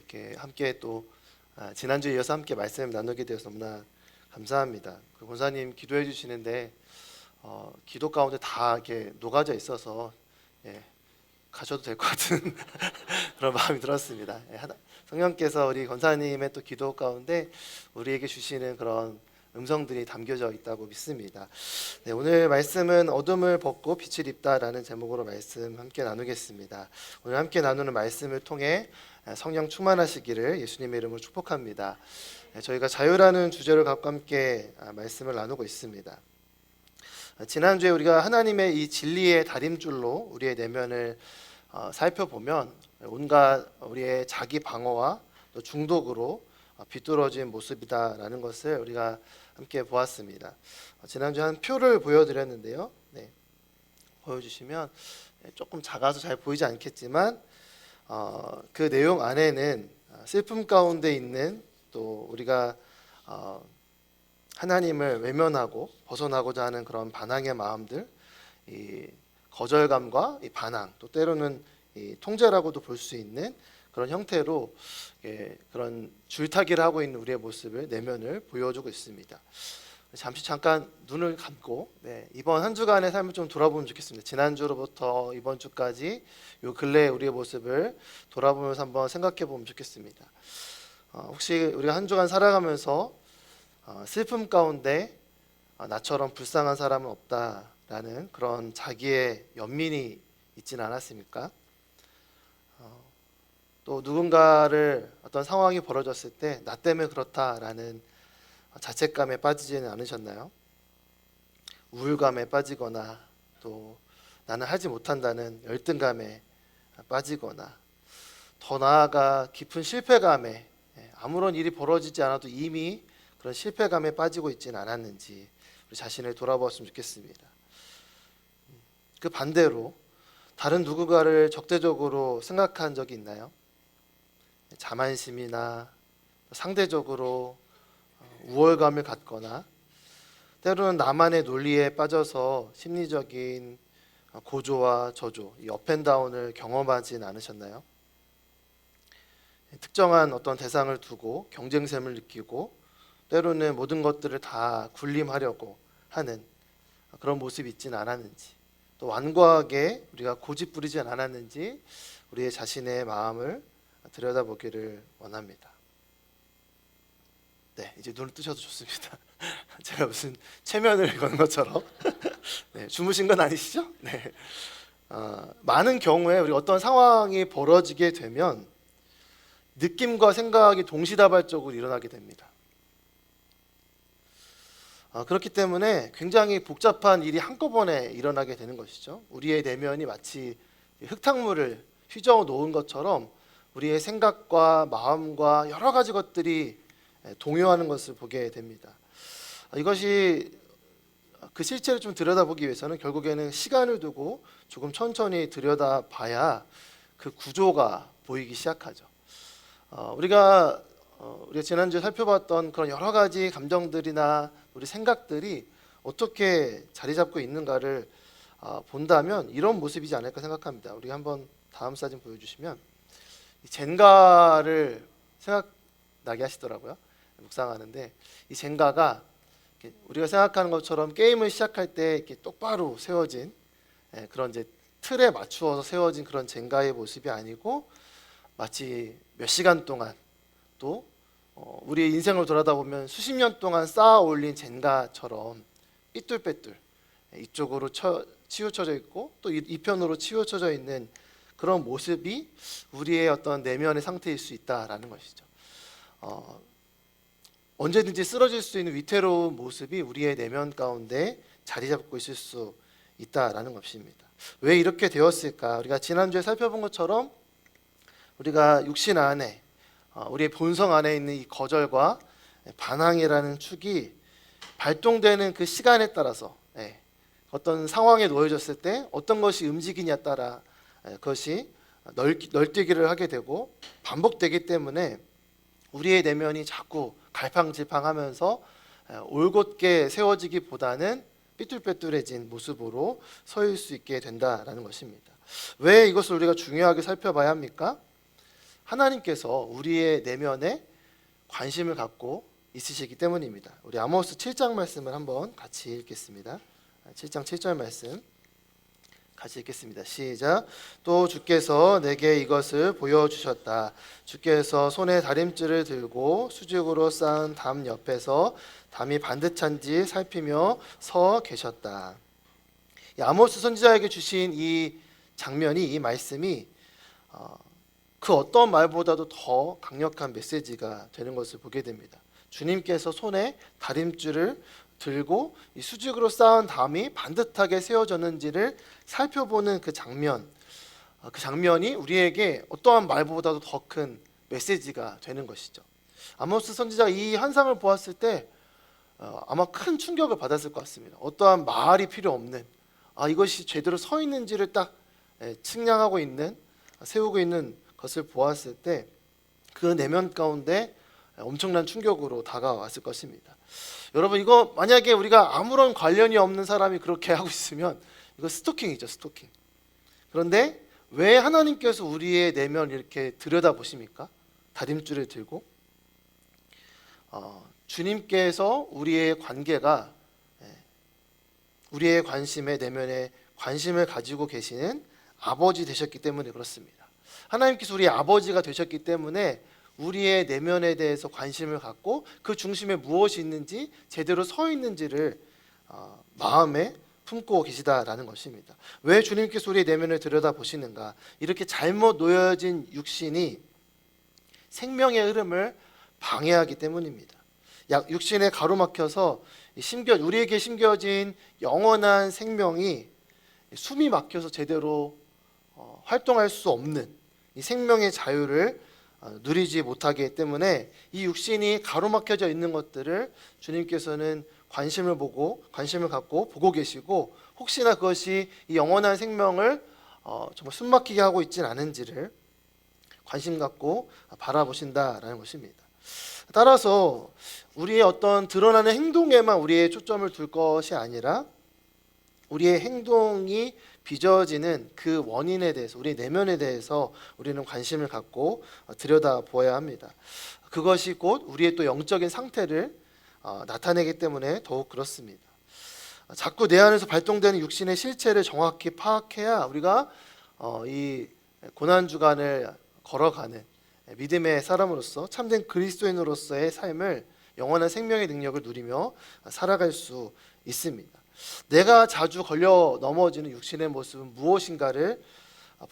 이렇게 함께 또 지난주에 이어서 함께 말씀 나누게 되어서 너무나 감사합니다. 그 권사님 기도해 주시는데 기도 가운데 다 이렇게 녹아져 있어서 가셔도 될 것 같은 그런 마음이 들었습니다. 성령께서 우리 권사님의 또 기도 가운데 우리에게 주시는 그런 음성들이 담겨져 있다고 믿습니다. 오늘 말씀은 어둠을 벗고 빛을 입다라는 제목으로 말씀 함께 나누겠습니다. 오늘 함께 나누는 말씀을 통해 성령 충만하시기를 예수님의 이름으로 축복합니다. 저희가 자유라는 주제를 갖고 함께 말씀을 나누고 있습니다. 지난주에 우리가 하나님의 이 진리의 다림줄로 우리의 내면을 살펴보면 온갖 우리의 자기 방어와 또 중독으로 비뚤어진 모습이다라는 것을 우리가 함께 보았습니다. 지난주에 한 표를 보여드렸는데요. 보여주시면 조금 작아서 잘 보이지 않겠지만 그 내용 안에는 슬픔 가운데 있는 또 우리가 하나님을 외면하고 벗어나고자 하는 그런 반항의 마음들, 이 거절감과 이 반항, 또 때로는 이 통제라고도 볼 수 있는 그런 형태로 그런 줄타기를 하고 있는 우리의 모습을 내면을 보여주고 있습니다. 잠깐 눈을 감고 이번 한 주간의 삶을 좀 돌아보면 좋겠습니다. 지난주로부터 이번 주까지 요 근래 우리의 모습을 돌아보면서 한번 생각해 보면 좋겠습니다. 혹시 우리가 한 주간 살아가면서 슬픔 가운데 나처럼 불쌍한 사람은 없다라는 그런 자기의 연민이 있지는 않았습니까? 또 누군가를 어떤 상황이 벌어졌을 때 나 때문에 그렇다라는 자책감에 빠지지는 않으셨나요? 우울감에 빠지거나 또 나는 하지 못한다는 열등감에 빠지거나 더 나아가 깊은 실패감에 아무런 일이 벌어지지 않아도 이미 그런 실패감에 빠지고 있지는 않았는지 우리 자신을 돌아보았으면 좋겠습니다. 그 반대로 다른 누군가를 적대적으로 생각한 적이 있나요? 자만심이나 상대적으로 우월감을 갖거나 때로는 나만의 논리에 빠져서 심리적인 고조와 저조, 이 업앤다운을 경험하진 않으셨나요? 특정한 어떤 대상을 두고 경쟁심을 느끼고 때로는 모든 것들을 다 군림하려고 하는 그런 모습이 있지는 않았는지, 또 완고하게 우리가 고집 부리지 않았는지 우리의 자신의 마음을 들여다보기를 원합니다. 이제 눈을 뜨셔도 좋습니다. 제가 무슨 체면을 거는 것처럼 주무신 건 아니시죠? 많은 경우에 우리 어떤 상황이 벌어지게 되면 느낌과 생각이 동시다발적으로 일어나게 됩니다. 그렇기 때문에 굉장히 복잡한 일이 한꺼번에 일어나게 되는 것이죠. 우리의 내면이 마치 흙탕물을 휘저어 놓은 것처럼 우리의 생각과 마음과 여러 가지 것들이 동요하는 것을 보게 됩니다. 이것이 그 실체를 좀 들여다보기 위해서는 결국에는 시간을 두고 조금 천천히 들여다봐야 그 구조가 보이기 시작하죠. 우리가 지난주에 살펴봤던 그런 여러 가지 감정들이나 우리 생각들이 어떻게 자리 잡고 있는가를 본다면 이런 모습이지 않을까 생각합니다. 우리 한번 다음 사진 보여주시면 젠가를 생각나게 하시더라고요. 묵상하는데 이 젠가가 우리가 생각하는 것처럼 게임을 시작할 때 이렇게 똑바로 세워진 그런 이제 틀에 맞추어서 세워진 그런 젠가의 모습이 아니고 마치 몇 시간 동안 또 우리의 인생을 돌아다보면 수십 년 동안 쌓아 올린 젠가처럼 삐뚤빼뚤 이쪽으로 치우쳐져 있고 또 이편으로 치우쳐져 있는 그런 모습이 우리의 어떤 내면의 상태일 수 있다라는 것이죠. 언제든지 쓰러질 수 있는 위태로운 모습이 우리의 내면 가운데 자리 잡고 있을 수 있다라는 것입니다. 왜 이렇게 되었을까? 우리가 지난주에 살펴본 것처럼 우리가 육신 안에 우리의 본성 안에 있는 이 거절과 반항이라는 축이 발동되는 그 시간에 따라서 어떤 상황에 놓여졌을 때 어떤 것이 움직이냐에 따라 그것이 널뛰기를 하게 되고 반복되기 때문에 우리의 내면이 자꾸 갈팡질팡하면서 올곧게 세워지기보다는 삐뚤빼뚤해진 모습으로 서일 수 있게 된다라는 것입니다. 왜 이것을 우리가 중요하게 살펴봐야 합니까? 하나님께서 우리의 내면에 관심을 갖고 있으시기 때문입니다. 우리 아모스 7장 말씀을 한번 같이 읽겠습니다. 7장 7절 말씀 같이 읽겠습니다. 시작. 또 주께서 내게 이것을 보여주셨다. 주께서 손에 다림줄을 들고 수직으로 쌓은 담 옆에서 담이 반듯한지 살피며 서 계셨다. 아모스 선지자에게 주신 이 장면이, 이 말씀이 그 어떤 말보다도 더 강력한 메시지가 되는 것을 보게 됩니다. 주님께서 손에 다림줄을 들고 이 수직으로 쌓은 담이 반듯하게 세워졌는지를 살펴보는 그 장면, 그 장면이 우리에게 어떠한 말보다도 더 큰 메시지가 되는 것이죠. 아모스 선지자가 이 환상을 보았을 때 아마 큰 충격을 받았을 것 같습니다. 어떠한 말이 필요 없는, 이것이 제대로 서 있는지를 딱 측량하고 있는, 세우고 있는 것을 보았을 때 그 내면 가운데 엄청난 충격으로 다가왔을 것입니다. 여러분, 이거 만약에 우리가 아무런 관련이 없는 사람이 그렇게 하고 있으면 이거 스토킹이죠, 스토킹. 그런데 왜 하나님께서 우리의 내면을 이렇게 들여다보십니까? 다림줄을 들고 주님께서 우리의 관계가, 우리의 관심에, 내면에 관심을 가지고 계시는 아버지 되셨기 때문에 그렇습니다. 하나님께서 우리의 아버지가 되셨기 때문에 우리의 내면에 대해서 관심을 갖고 그 중심에 무엇이 있는지, 제대로 서 있는지를 마음에 품고 계시다라는 것입니다. 왜 주님께서 우리의 내면을 들여다보시는가? 이렇게 잘못 놓여진 육신이 생명의 흐름을 방해하기 때문입니다. 육신에 가로막혀서 우리에게 심겨진 영원한 생명이 숨이 막혀서 제대로 활동할 수 없는 이 생명의 자유를 누리지 못하기 때문에 이 육신이 가로막혀져 있는 것들을 주님께서는 관심을 갖고 보고 계시고, 혹시나 그것이 이 영원한 생명을 정말 숨막히게 하고 있지는 않은지를 관심 갖고 바라보신다라는 것입니다. 따라서 우리의 어떤 드러나는 행동에만 우리의 초점을 둘 것이 아니라 우리의 행동이 빚어지는 그 원인에 대해서, 우리 내면에 대해서 우리는 관심을 갖고 들여다보아야 합니다. 그것이 곧 우리의 또 영적인 상태를 나타내기 때문에 더욱 그렇습니다. 자꾸 내 안에서 발동되는 육신의 실체를 정확히 파악해야 우리가 이 고난주간을 걸어가는 믿음의 사람으로서, 참된 그리스도인으로서의 삶을, 영원한 생명의 능력을 누리며 살아갈 수 있습니다. 내가 자주 걸려 넘어지는 육신의 모습은 무엇인가를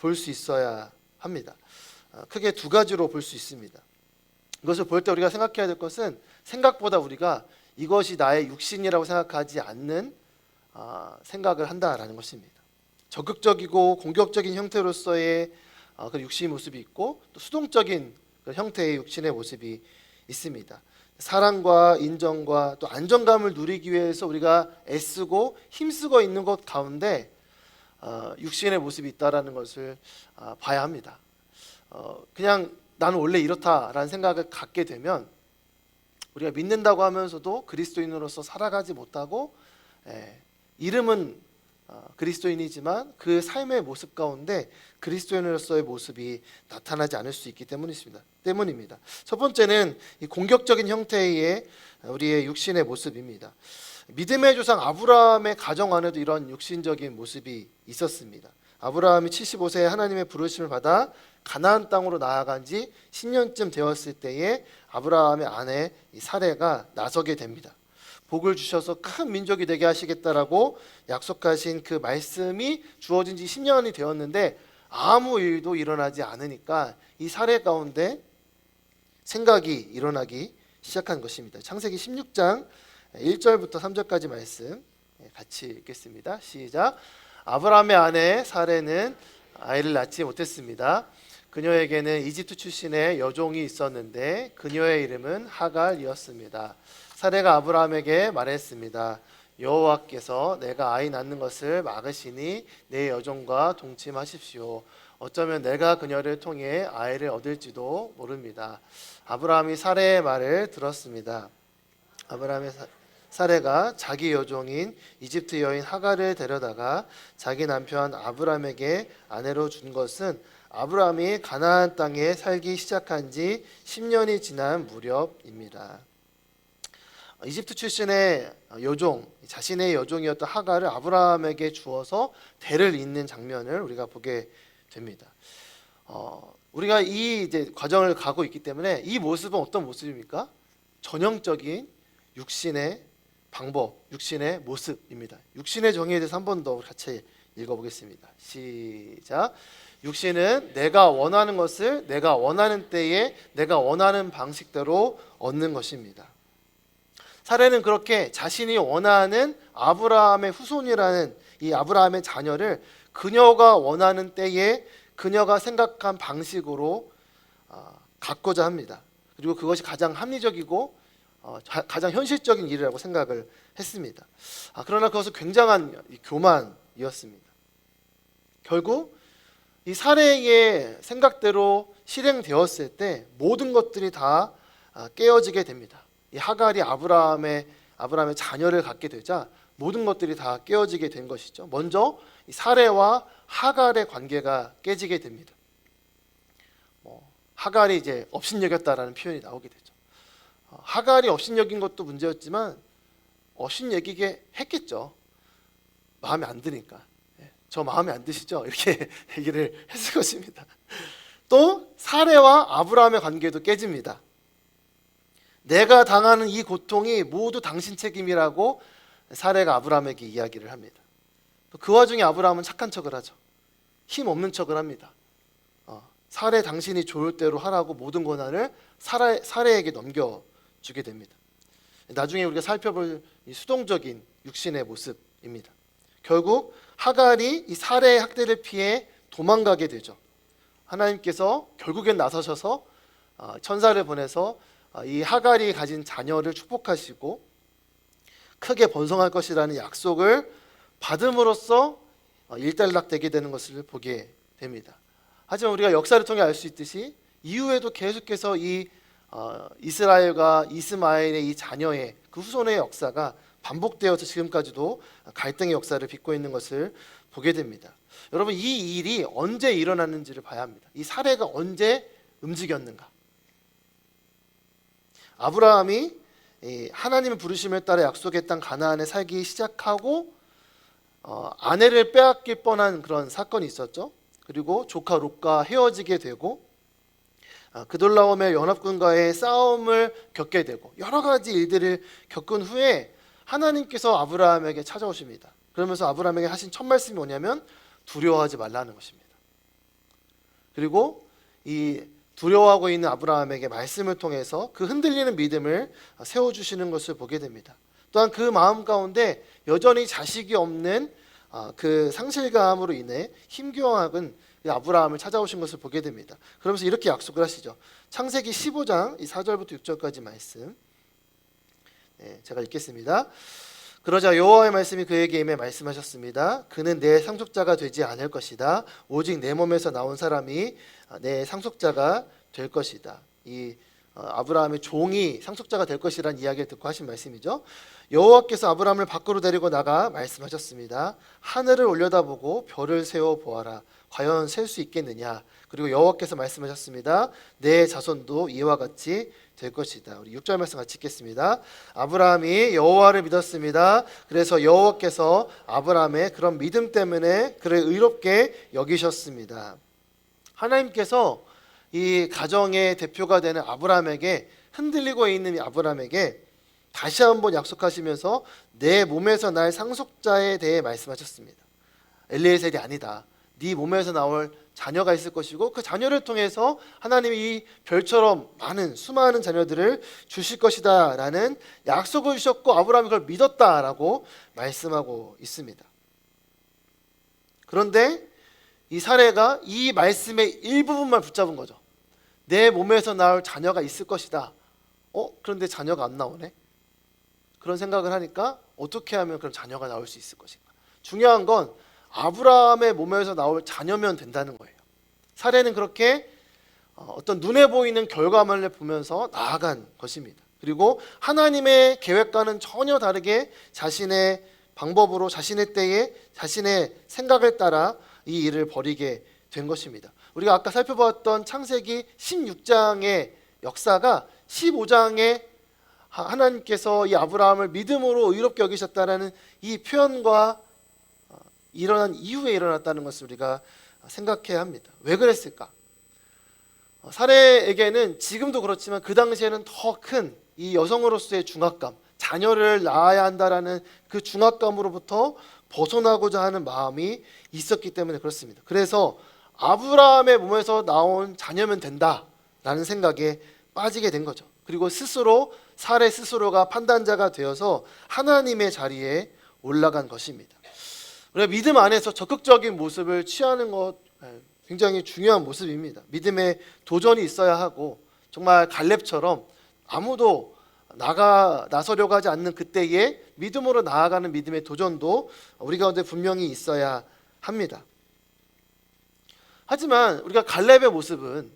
볼 수 있어야 합니다. 크게 두 가지로 볼 수 있습니다. 이것을 볼 때 우리가 생각해야 될 것은, 생각보다 우리가 이것이 나의 육신이라고 생각하지 않는 생각을 한다라는 것입니다. 적극적이고 공격적인 형태로서의 그 육신의 모습이 있고, 또 수동적인 그 형태의 육신의 모습이 있습니다. 사랑과 인정과 또 안정감을 누리기 위해서 우리가 애쓰고 힘쓰고 있는 것 가운데 육신의 모습이 있다라는 것을 봐야 합니다. 그냥 나는 원래 이렇다라는 생각을 갖게 되면 우리가 믿는다고 하면서도 그리스도인으로서 살아가지 못하고, 이름은 그리스도인이지만 그 삶의 모습 가운데 그리스도인으로서의 모습이 나타나지 않을 수 있기 때문입니다. 첫 번째는 이 공격적인 형태의 우리의 육신의 모습입니다. 믿음의 조상 아브라함의 가정 안에도 이런 육신적인 모습이 있었습니다. 아브라함이 75세에 하나님의 부르심을 받아 가나안 땅으로 나아간 지 10년쯤 되었을 때에 아브라함의 아내 사레가 나서게 됩니다. 복을 주셔서 큰 민족이 되게 하시겠다라고 약속하신 그 말씀이 주어진 지 10년이 되었는데 아무 일도 일어나지 않으니까 이 사례 가운데 생각이 일어나기 시작한 것입니다. 창세기 16장 1절부터 3절까지 말씀 같이 읽겠습니다. 시작. 아브라함의 아내 사레는 아이를 낳지 못했습니다. 그녀에게는 이집트 출신의 여종이 있었는데 그녀의 이름은 하갈이었습니다. 사레가 아브라함에게 말했습니다. 여호와께서 내가 아이 낳는 것을 막으시니 내 여종과 동침하십시오. 어쩌면 내가 그녀를 통해 아이를 얻을지도 모릅니다. 아브라함이 사레의 말을 들었습니다. 사레가 자기 여종인 이집트 여인 하갈을 데려다가 자기 남편 아브라함에게 아내로 준 것은 아브라함이 가나안 땅에 살기 시작한 지 10년이 지난 무렵입니다. 이집트 출신의 여종, 자신의 여종이었던 하갈을 아브라함에게 주어서 대를 잇는 장면을 우리가 보게 됩니다. 우리가 이 이제 과정을 가고 있기 때문에 이 모습은 어떤 모습입니까? 전형적인 육신의 방법, 육신의 모습입니다. 육신의 정의에 대해서 한 번 더 같이 읽어보겠습니다. 시작. 육신은 내가 원하는 것을 내가 원하는 때에 내가 원하는 방식대로 얻는 것입니다. 사례는 그렇게 자신이 원하는 아브라함의 후손이라는 이 아브라함의 자녀를 그녀가 원하는 때에 그녀가 생각한 방식으로 갖고자 합니다. 그리고 그것이 가장 합리적이고 가장 현실적인 일이라고 생각을 했습니다. 그러나 그것은 굉장한 교만이었습니다. 결국 이 사례의 생각대로 실행되었을 때 모든 것들이 다 깨어지게 됩니다. 이 하갈이 아브라함의 자녀를 갖게 되자 모든 것들이 다 깨어지게 된 것이죠. 먼저 이 사례와 하갈의 관계가 깨지게 됩니다. 하갈이 이제 업신여겼다라는 표현이 나오게 되죠. 하갈이 업신여긴 것도 문제였지만 업신여기게 했겠죠. 마음에 안 드니까. 저 마음에 안 드시죠? 이렇게 얘기를 했을 것입니다. 또 사례와 아브라함의 관계도 깨집니다. 내가 당하는 이 고통이 모두 당신 책임이라고 사례가 아브라함에게 이야기를 합니다. 그 와중에 아브라함은 착한 척을 하죠. 힘 없는 척을 합니다. 사례 당신이 좋을 대로 하라고 모든 권한을 사례에게 넘겨주게 됩니다. 나중에 우리가 살펴볼 이 수동적인 육신의 모습입니다. 결국 하갈이 이 사례의 학대를 피해 도망가게 되죠. 하나님께서 결국엔 나서셔서 천사를 보내서 이 하갈이 가진 자녀를 축복하시고 크게 번성할 것이라는 약속을 받음으로써 일단락되게 되는 것을 보게 됩니다. 하지만 우리가 역사를 통해 알 수 있듯이 이후에도 계속해서 이 이스라엘과 이스마엘의 이 자녀의 그 후손의 역사가 반복되어서 지금까지도 갈등의 역사를 빚고 있는 것을 보게 됩니다. 여러분, 이 일이 언제 일어났는지를 봐야 합니다. 이 사례가 언제 움직였는가? 아브라함이 하나님의 부르심에 따라 약속했던 가나안에 살기 시작하고 아내를 빼앗길 뻔한 그런 사건이 있었죠. 그리고 조카 롯과 헤어지게 되고 그돌라오멜 연합군과의 싸움을 겪게 되고 여러 가지 일들을 겪은 후에 하나님께서 아브라함에게 찾아오십니다. 그러면서 아브라함에게 하신 첫 말씀이 뭐냐면 두려워하지 말라는 것입니다. 그리고 이 두려워하고 있는 아브라함에게 말씀을 통해서 그 흔들리는 믿음을 세워주시는 것을 보게 됩니다. 또한 그 마음 가운데 여전히 자식이 없는 그 상실감으로 인해 힘겨워하는 아브라함을 찾아오신 것을 보게 됩니다. 그러면서 이렇게 약속을 하시죠. 창세기 15장 4절부터 6절까지 말씀, 제가 읽겠습니다. 그러자 여호와의 말씀이 그에게 임해 말씀하셨습니다. 그는 내 상속자가 되지 않을 것이다. 오직 내 몸에서 나온 사람이 내 상속자가 될 것이다. 이 아브라함의 종이 상속자가 될 것이라는 이야기를 듣고 하신 말씀이죠. 여호와께서 아브라함을 밖으로 데리고 나가 말씀하셨습니다. 하늘을 올려다보고 별을 세워 보아라. 과연 셀 수 있겠느냐. 그리고 여호와께서 말씀하셨습니다. 내 자손도 이와 같이 될 것이다. 우리 6절 말씀 같이 읽겠습니다. 아브라함이 여호와를 믿었습니다. 그래서 여호와께서 아브라함의 그런 믿음 때문에 그를 의롭게 여기셨습니다. 하나님께서 이 가정의 대표가 되는 아브라함에게, 흔들리고 있는 아브라함에게 다시 한번 약속하시면서 내 몸에서 날 상속자에 대해 말씀하셨습니다. 엘리에셀이 아니다. 네 몸에서 나올 자녀가 있을 것이고 그 자녀를 통해서 하나님이 이 별처럼 많은 수많은 자녀들을 주실 것이다 라는 약속을 주셨고 아브라함이 그걸 믿었다라고 말씀하고 있습니다. 그런데 이 사례가 이 말씀의 일부분만 붙잡은 거죠. 내 몸에서 나올 자녀가 있을 것이다. 그런데 자녀가 안 나오네. 그런 생각을 하니까 어떻게 하면 그럼 자녀가 나올 수 있을 것인가. 중요한 건 아브라함의 몸에서 나올 자녀면 된다는 거예요. 사례는 그렇게 어떤 눈에 보이는 결과만을 보면서 나아간 것입니다. 그리고 하나님의 계획과는 전혀 다르게 자신의 방법으로 자신의 때에 자신의 생각을 따라 이 일을 벌이게 된 것입니다. 우리가 아까 살펴봤던 창세기 16장의 역사가 15장에 하나님께서 이 아브라함을 믿음으로 의롭게 여기셨다라는 이 표현과 일어난 이후에 일어났다는 것을 우리가 생각해야 합니다. 왜 그랬을까? 사례에게는 지금도 그렇지만 그 당시에는 더 큰 이 여성으로서의 중압감, 자녀를 낳아야 한다라는 그 중압감으로부터 벗어나고자 하는 마음이 있었기 때문에 그렇습니다. 그래서 아브라함의 몸에서 나온 자녀면 된다라는 생각에 빠지게 된 거죠. 그리고 스스로 사례 스스로가 판단자가 되어서 하나님의 자리에 올라간 것입니다. 우리가 믿음 안에서 적극적인 모습을 취하는 것 굉장히 중요한 모습입니다. 믿음에 도전이 있어야 하고 정말 갈렙처럼 아무도 나서려고 하지 않는 그때에 믿음으로 나아가는 믿음의 도전도 우리 가운데 분명히 있어야 합니다. 하지만 우리가 갈렙의 모습은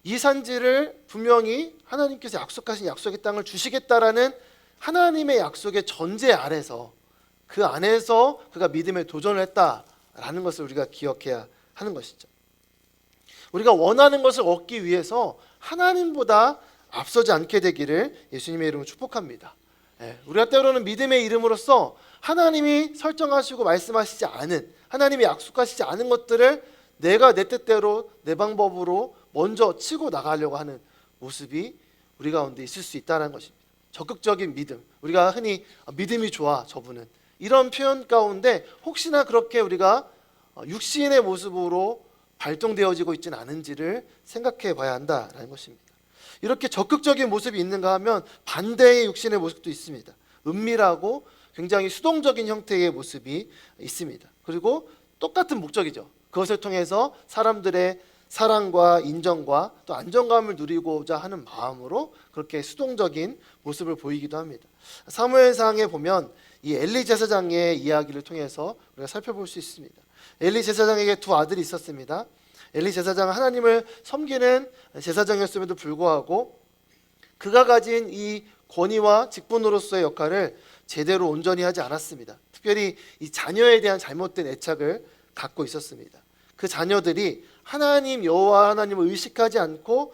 이 산지를 분명히 하나님께서 약속하신 약속의 땅을 주시겠다라는 하나님의 약속의 전제 아래서 그 안에서 그가 믿음에 도전을 했다라는 것을 우리가 기억해야 하는 것이죠. 우리가 원하는 것을 얻기 위해서 하나님보다 앞서지 않게 되기를 예수님의 이름으로 축복합니다. 우리가 때로는 믿음의 이름으로써 하나님이 설정하시고 말씀하시지 않은, 하나님이 약속하시지 않은 것들을 내가 내 뜻대로 내 방법으로 먼저 치고 나가려고 하는 모습이 우리 가운데 있을 수 있다는 것입니다. 적극적인 믿음, 우리가 흔히 믿음이 좋아 저분은, 이런 표현 가운데 혹시나 그렇게 우리가 육신의 모습으로 발동되어지고 있지는 않은지를 생각해 봐야 한다는 것입니다. 이렇게 적극적인 모습이 있는가 하면 반대의 육신의 모습도 있습니다. 은밀하고 굉장히 수동적인 형태의 모습이 있습니다. 그리고 똑같은 목적이죠. 그것을 통해서 사람들의 사랑과 인정과 또 안정감을 누리고자 하는 마음으로 그렇게 수동적인 모습을 보이기도 합니다. 사무엘상에 보면 이 엘리 제사장의 이야기를 통해서 우리가 살펴볼 수 있습니다. 엘리 제사장에게 두 아들이 있었습니다. 엘리 제사장은 하나님을 섬기는 제사장이었음에도 불구하고 그가 가진 이 권위와 직분으로서의 역할을 제대로 온전히 하지 않았습니다. 특별히 이 자녀에 대한 잘못된 애착을 갖고 있었습니다. 그 자녀들이 하나님 여호와 하나님을 의식하지 않고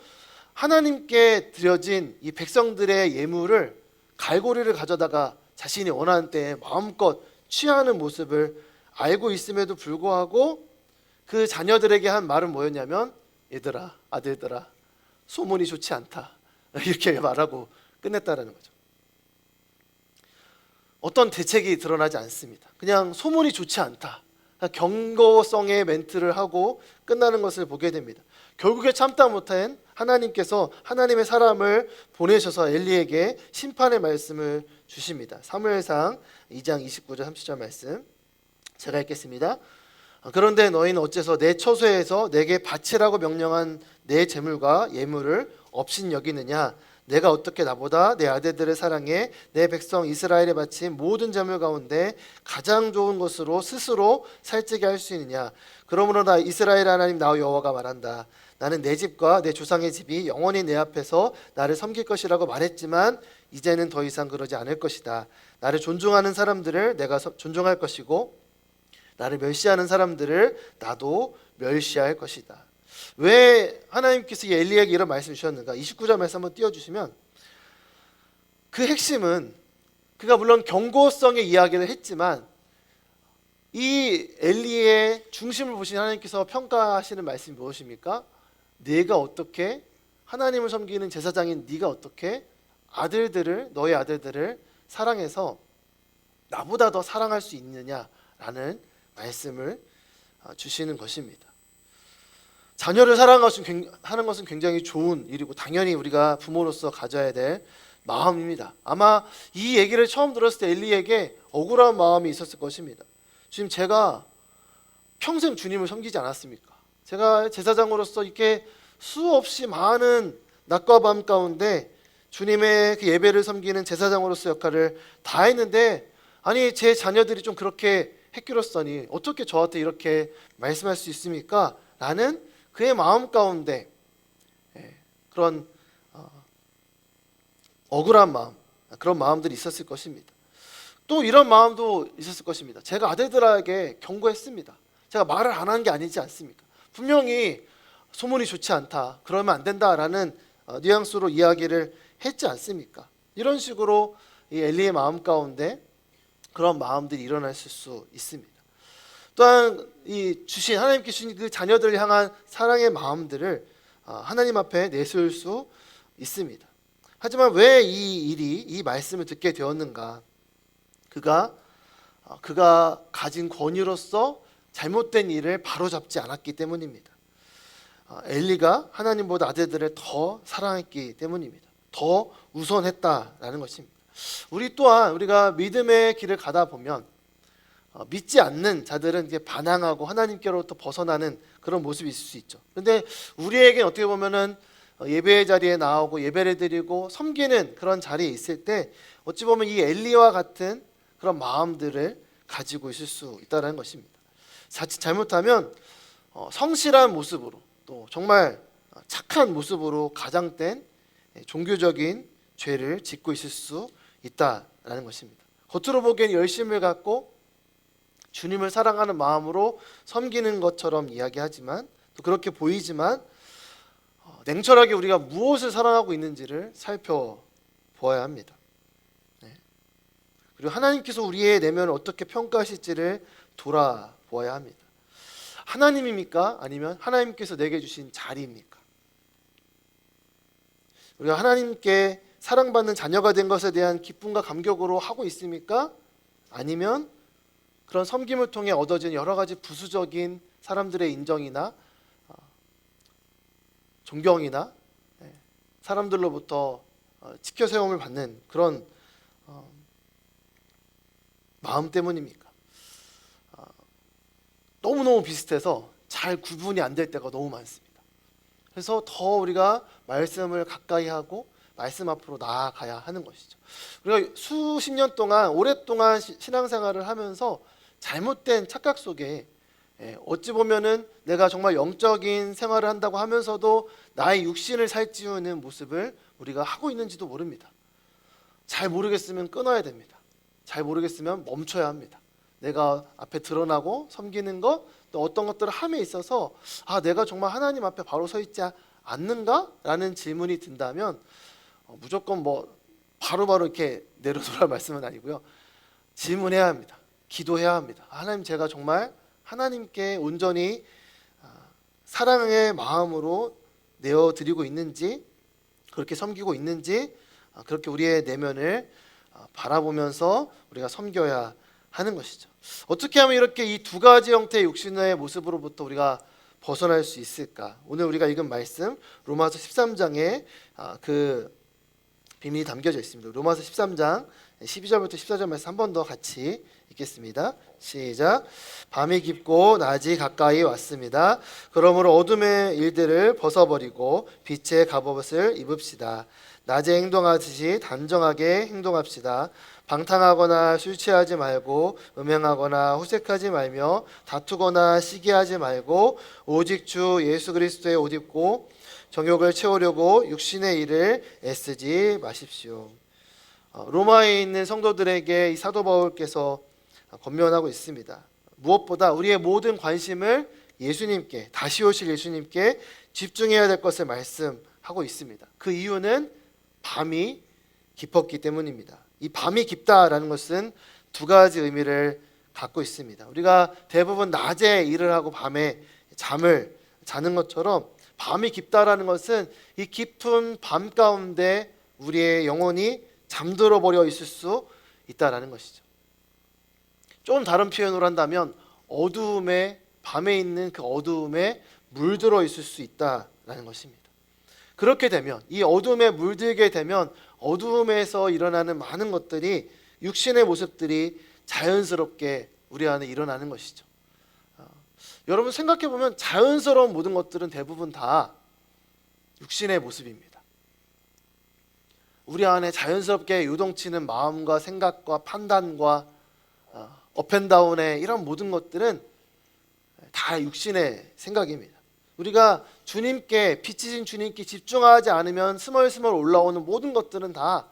하나님께 드려진 이 백성들의 예물을 갈고리를 가져다가 자신이 원하는 때에 마음껏 취하는 모습을 알고 있음에도 불구하고 그 자녀들에게 한 말은 뭐였냐면, 얘들아, 아들들아, 소문이 좋지 않다, 이렇게 말하고 끝냈다라는 거죠. 어떤 대책이 드러나지 않습니다. 그냥 소문이 좋지 않다, 경고성의 멘트를 하고 끝나는 것을 보게 됩니다. 결국에 참다 못한 하나님께서 하나님의 사람을 보내셔서 엘리에게 심판의 말씀을 주십니다. 사무엘상 2장 29절 30절 말씀 제가 읽겠습니다. 그런데 너희는 어째서 내 처소에서 내게 바치라고 명령한 내 재물과 예물을 업신여기느냐? 내가 어떻게 나보다 내 아들들을 사랑해 내 백성 이스라엘에 바친 모든 재물 가운데 가장 좋은 것으로 스스로 살찌게 할 수 있느냐? 그러므로 나 이스라엘 하나님 나 여호와가 말한다. 나는 내 집과 내 조상의 집이 영원히 내 앞에서 나를 섬길 것이라고 말했지만 이제는 더 이상 그러지 않을 것이다. 나를 존중하는 사람들을 내가 존중할 것이고 나를 멸시하는 사람들을 나도 멸시할 것이다. 왜 하나님께서 엘리에게 이런 말씀을 주셨는가? 29절 말씀 한번 띄워주시면, 그 핵심은 그가 물론 경고성의 이야기를 했지만 이 엘리의 중심을 보신 하나님께서 평가하시는 말씀이 무엇입니까? 네가 어떻게, 하나님을 섬기는 제사장인 네가 어떻게 너의 아들들을 사랑해서 나보다 더 사랑할 수 있느냐라는 말씀을 주시는 것입니다. 자녀를 사랑하는 것은 굉장히 좋은 일이고 당연히 우리가 부모로서 가져야 될 마음입니다. 아마 이 얘기를 처음 들었을 때 엘리에게 억울한 마음이 있었을 것입니다. 지금 제가 평생 주님을 섬기지 않았습니까? 제가 제사장으로서 이렇게 수없이 많은 낮과 밤 가운데 주님의 그 예배를 섬기는 제사장으로서 역할을 다 했는데, 아니 제 자녀들이 좀 그렇게 해끼렸으니 어떻게 저한테 이렇게 말씀할 수 있습니까? 라는 그의 마음 가운데 그런 억울한 마음, 그런 마음들이 있었을 것입니다. 또 이런 마음도 있었을 것입니다. 제가 아들들에게 경고했습니다. 제가 말을 안 한 게 아니지 않습니까? 분명히 소문이 좋지 않다, 그러면 안 된다라는 뉘앙스로 이야기를 했지 않습니까? 이런 식으로 이 엘리의 마음 가운데 그런 마음들이 일어났을 수 있습니다. 또한 이 주신 하나님께 주신 그 자녀들을 향한 사랑의 마음들을 하나님 앞에 내세울 수 있습니다. 하지만 왜 이 말씀을 듣게 되었는가? 그가 가진 권위로서 잘못된 일을 바로잡지 않았기 때문입니다. 엘리가 하나님보다 아들들을 더 사랑했기 때문입니다. 더 우선했다라는 것입니다. 우리 또한 우리가 믿음의 길을 가다 보면 믿지 않는 자들은 이제 반항하고 하나님께로부터 벗어나는 그런 모습이 있을 수 있죠. 그런데 우리에겐 어떻게 보면은 예배의 자리에 나오고 예배를 드리고 섬기는 그런 자리에 있을 때 어찌 보면 이 엘리와 같은 그런 마음들을 가지고 있을 수 있다는 것입니다. 자칫 잘못하면 성실한 모습으로 또 정말 착한 모습으로 가장된 종교적인 죄를 짓고 있을 수 있다라는 것입니다. 겉으로 보기엔 열심을 갖고 주님을 사랑하는 마음으로 섬기는 것처럼 이야기하지만 또 그렇게 보이지만 냉철하게 우리가 무엇을 사랑하고 있는지를 살펴보아야 합니다. 그리고 하나님께서 우리의 내면을 어떻게 평가하실지를 돌아보아야 합니다. 하나님입니까? 아니면 하나님께서 내게 주신 자리입니까? 우리가 하나님께 사랑받는 자녀가 된 것에 대한 기쁨과 감격으로 하고 있습니까? 아니면 그런 섬김을 통해 얻어진 여러 가지 부수적인 사람들의 인정이나 존경이나 사람들로부터 지켜세움을 받는 그런 마음 때문입니까? 너무너무 비슷해서 잘 구분이 안 될 때가 너무 많습니다. 그래서 더 우리가 말씀을 가까이 하고 말씀 앞으로 나아가야 하는 것이죠. 우리가 수십 년 동안 오랫동안 신앙생활을 하면서 잘못된 착각 속에 어찌 보면은 내가 정말 영적인 생활을 한다고 하면서도 나의 육신을 살찌우는 모습을 우리가 하고 있는지도 모릅니다. 잘 모르겠으면 끊어야 됩니다. 잘 모르겠으면 멈춰야 합니다. 내가 앞에 드러나고 섬기는 것, 또 어떤 것들을 함에 있어서 내가 정말 하나님 앞에 바로 서 있지 않는가? 라는 질문이 든다면 무조건 바로바로 이렇게 내려놓으라 말씀은 아니고요. 질문해야 합니다. 기도해야 합니다. 하나님, 제가 정말 하나님께 온전히 사랑의 마음으로 내어드리고 있는지, 그렇게 섬기고 있는지, 그렇게 우리의 내면을 바라보면서 우리가 섬겨야 하는 것이죠. 어떻게 하면 이렇게 이 두 가지 형태의 육신의 모습으로부터 우리가 벗어날 수 있을까? 오늘 우리가 읽은 말씀 로마서 13장에 그 비밀이 담겨져 있습니다. 로마서 13장 12절부터 14절 말씀 한 번 더 같이 읽겠습니다. 시작. 밤이 깊고 낮이 가까이 왔습니다. 그러므로 어둠의 일들을 벗어버리고 빛의 갑옷을 입읍시다. 낮에 행동하듯이 단정하게 행동합시다. 방탕하거나 술 취하지 말고 음행하거나 호색하지 말며 다투거나 시기하지 말고 오직 주 예수 그리스도의 옷 입고 정욕을 채우려고 육신의 일을 애쓰지 마십시오. 로마에 있는 성도들에게 이 사도 바울께서 권면하고 있습니다. 무엇보다 우리의 모든 관심을 예수님께, 다시 오실 예수님께 집중해야 될 것을 말씀하고 있습니다. 그 이유는 밤이 깊었기 때문입니다. 이 밤이 깊다라는 것은 두 가지 의미를 갖고 있습니다. 우리가 대부분 낮에 일을 하고 밤에 잠을 자는 것처럼 밤이 깊다라는 것은 이 깊은 밤 가운데 우리의 영혼이 잠들어 버려 있을 수 있다라는 것이죠. 좀 다른 표현으로 한다면 어두움에, 밤에 있는 그 어두움에 물들어 있을 수 있다라는 것입니다. 그렇게 되면, 이 어둠에 물들게 되면 어두움에서 일어나는 많은 것들이, 육신의 모습들이 자연스럽게 우리 안에 일어나는 것이죠. 여러분 생각해 보면 자연스러운 모든 것들은 대부분 다 육신의 모습입니다. 우리 안에 자연스럽게 요동치는 마음과 생각과 판단과 업앤다운의 이런 모든 것들은 다 육신의 생각입니다. 우리가 주님께, 빛이신 주님께 집중하지 않으면 스멀스멀 올라오는 모든 것들은 다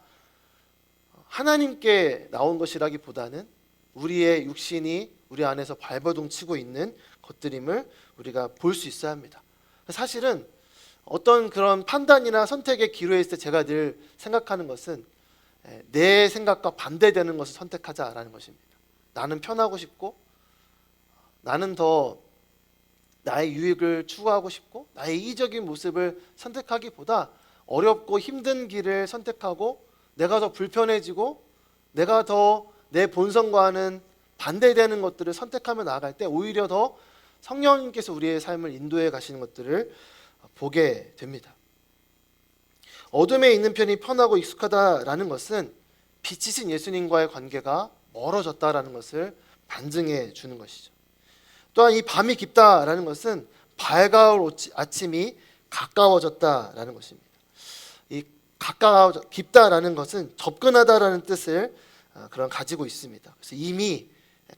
하나님께 나온 것이라기보다는 우리의 육신이, 우리 안에서 발버둥 치고 있는 것들임을 우리가 볼 수 있어야 합니다. 사실은 어떤 그런 판단이나 선택의 기로에 있을 때 제가 늘 생각하는 것은 내 생각과 반대되는 것을 선택하자라는 것입니다. 나는 편하고 싶고, 나는 더 나의 유익을 추구하고 싶고, 나의 이기적인 모습을 선택하기보다 어렵고 힘든 길을 선택하고, 내가 더 불편해지고 내가 더 내 본성과는 반대되는 것들을 선택하며 나아갈 때 오히려 더 성령님께서 우리의 삶을 인도해 가시는 것들을 보게 됩니다. 어둠에 있는 편이 편하고 익숙하다라는 것은 빛이신 예수님과의 관계가 멀어졌다라는 것을 반증해 주는 것이죠. 또한 이 밤이 깊다라는 것은 밝아올 아침이 가까워졌다라는 것입니다. 이 깊다라는 것은 접근하다라는 뜻을 그런 가지고 있습니다. 그래서 이미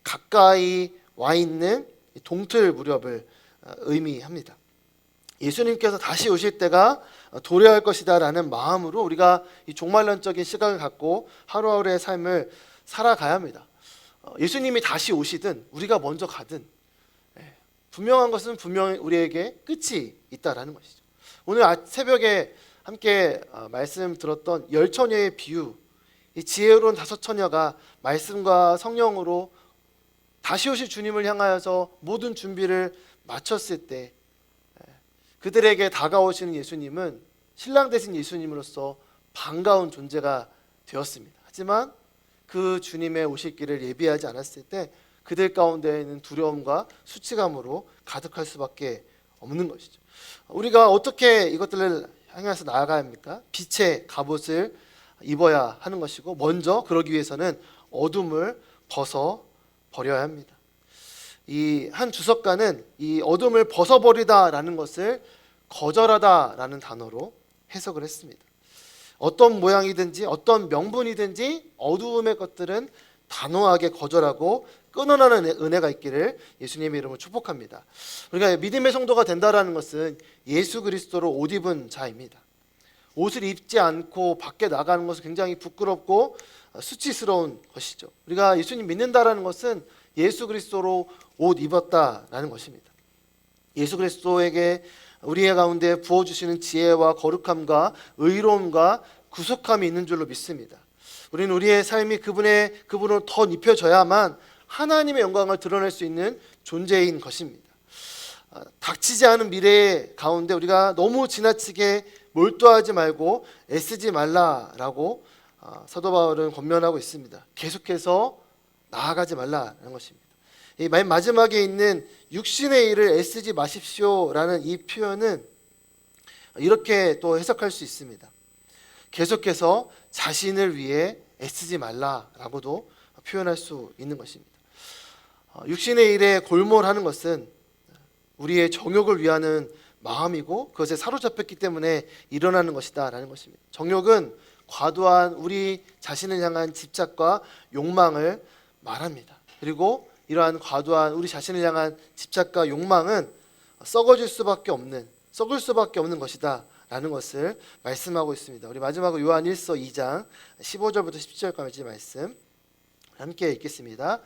가까이 와 있는 동틀 무렵을 의미합니다. 예수님께서 다시 오실 때가 도래할 것이다라는 마음으로 우리가 이 종말론적인 시각을 갖고 하루하루의 삶을 살아가야 합니다. 예수님이 다시 오시든 우리가 먼저 가든 분명한 것은 분명히 우리에게 끝이 있다라는 것이죠. 오늘 새벽에 함께 말씀 들었던 10처녀의 비유, 이 지혜로운 5처녀가 말씀과 성령으로 다시 오실 주님을 향하여서 모든 준비를 마쳤을 때 그들에게 다가오시는 예수님은 신랑 되신 예수님으로서 반가운 존재가 되었습니다. 하지만 그 주님의 오실 길을 예비하지 않았을 때 그들 가운데에는 두려움과 수치감으로 가득할 수밖에 없는 것이죠. 우리가 어떻게 이것들을 향해서 나아가야 합니까? 빛의 갑옷을 입어야 하는 것이고, 먼저 그러기 위해서는 어둠을 벗어버려야 합니다. 이 한 주석가는 이 어둠을 벗어버리다라는 것을 거절하다라는 단어로 해석을 했습니다. 어떤 모양이든지 어떤 명분이든지 어두움의 것들은 단호하게 거절하고 끊어나는 은혜가 있기를 예수님의 이름으로 축복합니다. 우리가 믿음의 성도가 된다라는 것은 예수 그리스도로 옷 입은 자입니다. 옷을 입지 않고 밖에 나가는 것은 굉장히 부끄럽고 수치스러운 것이죠. 우리가 예수님 믿는다라는 것은 예수 그리스도로 옷 입었다라는 것입니다. 예수 그리스도에게 우리의 가운데 부어주시는 지혜와 거룩함과 의로움과 구속함이 있는 줄로 믿습니다. 우리는 우리의 삶이 그분으로 더 입혀져야만 하나님의 영광을 드러낼 수 있는 존재인 것입니다. 닥치지 않은 미래 가운데 우리가 너무 지나치게 몰두하지 말고 애쓰지 말라라고 사도 바울은 권면하고 있습니다. 계속해서 나아가지 말라는 것입니다. 이 맨 마지막에 있는 육신의 일을 애쓰지 마십시오라는 이 표현은 이렇게 또 해석할 수 있습니다. 계속해서 자신을 위해 애쓰지 말라라고도 표현할 수 있는 것입니다. 육신의 일에 골몰하는 것은 우리의 정욕을 위하는 마음이고 그것에 사로잡혔기 때문에 일어나는 것이다라는 것입니다. 정욕은 과도한 우리 자신을 향한 집착과 욕망을 말합니다. 그리고 이러한 과도한 우리 자신을 향한 집착과 욕망은 썩을 수밖에 없는 것이다 라는 것을 말씀하고 있습니다. 우리 마지막으로 요한 1서 2장 15절부터 17절까지 말씀 함께 읽겠습니다.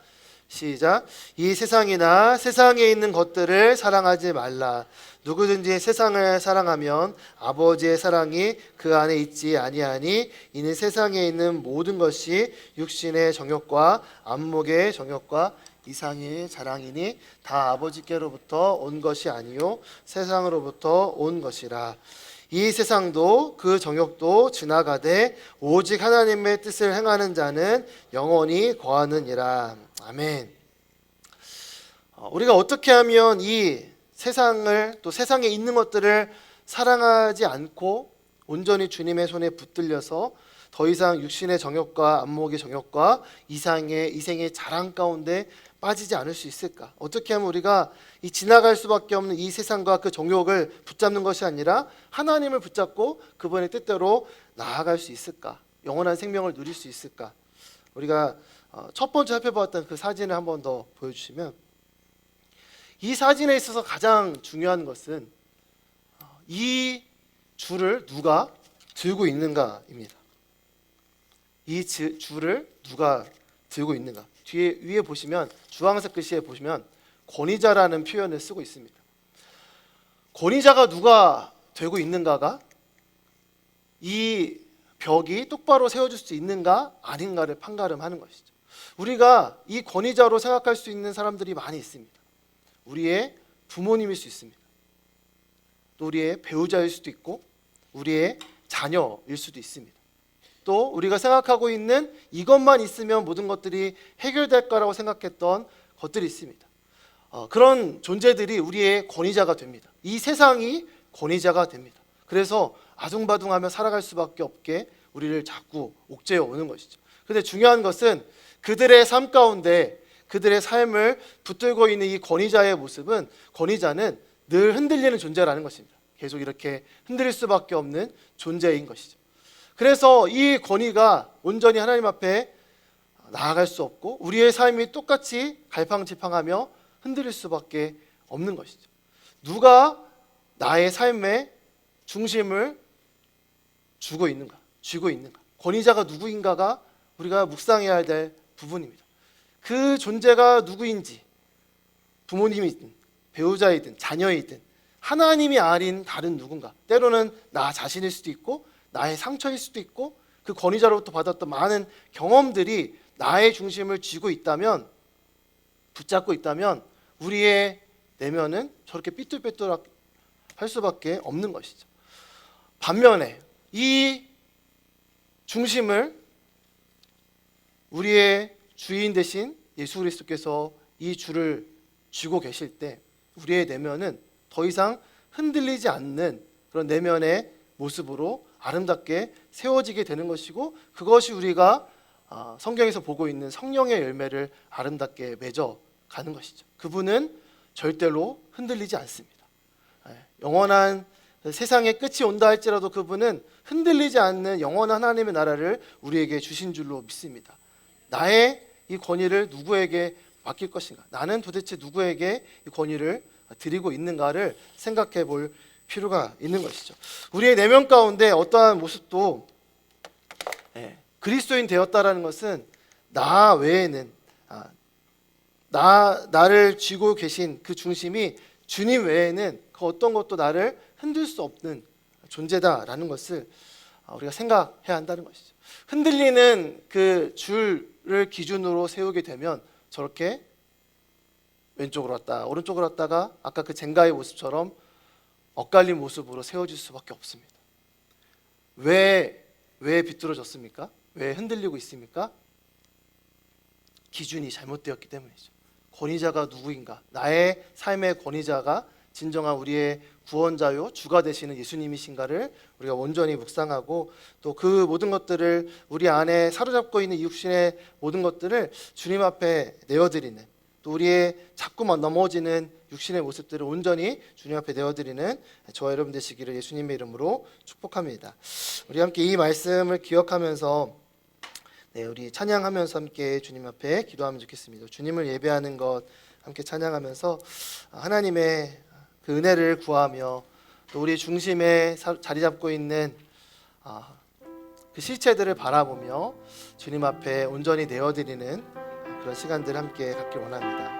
시작. 이 세상이나 세상에 있는 것들을 사랑하지 말라. 누구든지 세상을 사랑하면 아버지의 사랑이 그 안에 있지 아니하니 이는 세상에 있는 모든 것이 육신의 정욕과 안목의 정욕과 이상의 자랑이니 다 아버지께로부터 온 것이 아니요 세상으로부터 온 것이라. 이 세상도 그 정욕도 지나가되 오직 하나님의 뜻을 행하는 자는 영원히 거하느니라. 아멘. 우리가 어떻게 하면 이 세상을 또 세상에 있는 것들을 사랑하지 않고 온전히 주님의 손에 붙들려서 더 이상 육신의 정욕과 안목의 정욕과 이생의 자랑 가운데 빠지지 않을 수 있을까? 어떻게 하면 우리가 이 지나갈 수밖에 없는 이 세상과 그 정욕을 붙잡는 것이 아니라 하나님을 붙잡고 그분의 뜻대로 나아갈 수 있을까? 영원한 생명을 누릴 수 있을까? 우리가 첫 번째 살펴보았던 그 사진을 한 번 더 보여주시면, 이 사진에 있어서 가장 중요한 것은 이 줄을 누가 들고 있는가입니다. 이 줄을 누가 들고 있는가. 뒤에 위에 보시면 주황색 글씨에 보시면 권위자라는 표현을 쓰고 있습니다. 권위자가 누가 되고 있는가가 이 벽이 똑바로 세워질 수 있는가 아닌가를 판가름하는 것이죠. 우리가 이 권위자로 생각할 수 있는 사람들이 많이 있습니다. 우리의 부모님일 수 있습니다. 또 우리의 배우자일 수도 있고 우리의 자녀일 수도 있습니다. 또 우리가 생각하고 있는 이것만 있으면 모든 것들이 해결될 거라고 생각했던 것들이 있습니다. 그런 존재들이 우리의 권위자가 됩니다. 이 세상이 권위자가 됩니다. 그래서 아둥바둥하며 살아갈 수밖에 없게 우리를 자꾸 옥죄어 오는 것이죠. 그런데 중요한 것은 그들의 삶 가운데 그들의 삶을 붙들고 있는 이 권위자의 모습은 권위자는 늘 흔들리는 존재라는 것입니다. 계속 이렇게 흔들릴 수밖에 없는 존재인 것이죠. 그래서 이 권위가 온전히 하나님 앞에 나아갈 수 없고 우리의 삶이 똑같이 갈팡질팡하며 흔들릴 수밖에 없는 것이죠. 누가 나의 삶의 중심을 쥐고 있는가? 권위자가 누구인가가 우리가 묵상해야 될 부분입니다. 그 존재가 누구인지 부모님이든 배우자이든 자녀이든 하나님이 아닌 다른 누군가, 때로는 나 자신일 수도 있고 나의 상처일 수도 있고 그 권위자로부터 받았던 많은 경험들이 나의 중심을 쥐고 있다면, 붙잡고 있다면 우리의 내면은 저렇게 삐뚤빼뚤할 수밖에 없는 것이죠. 반면에 이 중심을 우리의 주인 되신 예수 그리스도께서 이 줄을 쥐고 계실 때 우리의 내면은 더 이상 흔들리지 않는 그런 내면의 모습으로 아름답게 세워지게 되는 것이고, 그것이 우리가 성경에서 보고 있는 성령의 열매를 아름답게 맺어가는 것이죠. 그분은 절대로 흔들리지 않습니다. 영원한 세상의 끝이 온다 할지라도 그분은 흔들리지 않는 영원한 하나님의 나라를 우리에게 주신 줄로 믿습니다. 나의 이 권위를 누구에게 맡길 것인가? 나는 도대체 누구에게 이 권위를 드리고 있는가를 생각해 볼 필요가 있는 것이죠. 우리의 내면 가운데 어떠한 모습도 그리스도인 되었다라는 것은 나 외에는 나를 쥐고 계신 그 중심이 주님 외에는 그 어떤 것도 나를 흔들 수 없는 존재다라는 것을 우리가 생각해야 한다는 것이죠. 흔들리는 그 줄을 기준으로 세우게 되면 저렇게 왼쪽으로 왔다 오른쪽으로 왔다가 아까 그 젠가의 모습처럼 엇갈린 모습으로 세워질 수밖에 없습니다. 왜 비뚤어졌습니까? 왜 흔들리고 있습니까? 기준이 잘못되었기 때문이죠. 권위자가 누구인가? 나의 삶의 권위자가 진정한 우리의 구원자요 주가 되시는 예수님이신가를 우리가 온전히 묵상하고, 또 그 모든 것들을 우리 안에 사로잡고 있는 이 육신의 모든 것들을 주님 앞에 내어드리는, 또 우리의 자꾸만 넘어지는 육신의 모습들을 온전히 주님 앞에 내어드리는 저와 여러분 되시기를 예수님의 이름으로 축복합니다. 우리 함께 이 말씀을 기억하면서 우리 찬양하면서 함께 주님 앞에 기도하면 좋겠습니다. 주님을 예배하는 것 함께 찬양하면서 하나님의 그 은혜를 구하며 또 우리 중심에 자리 잡고 있는 그 실체들을 바라보며 주님 앞에 온전히 내어드리는 그런 시간들을 함께 갖길 원합니다.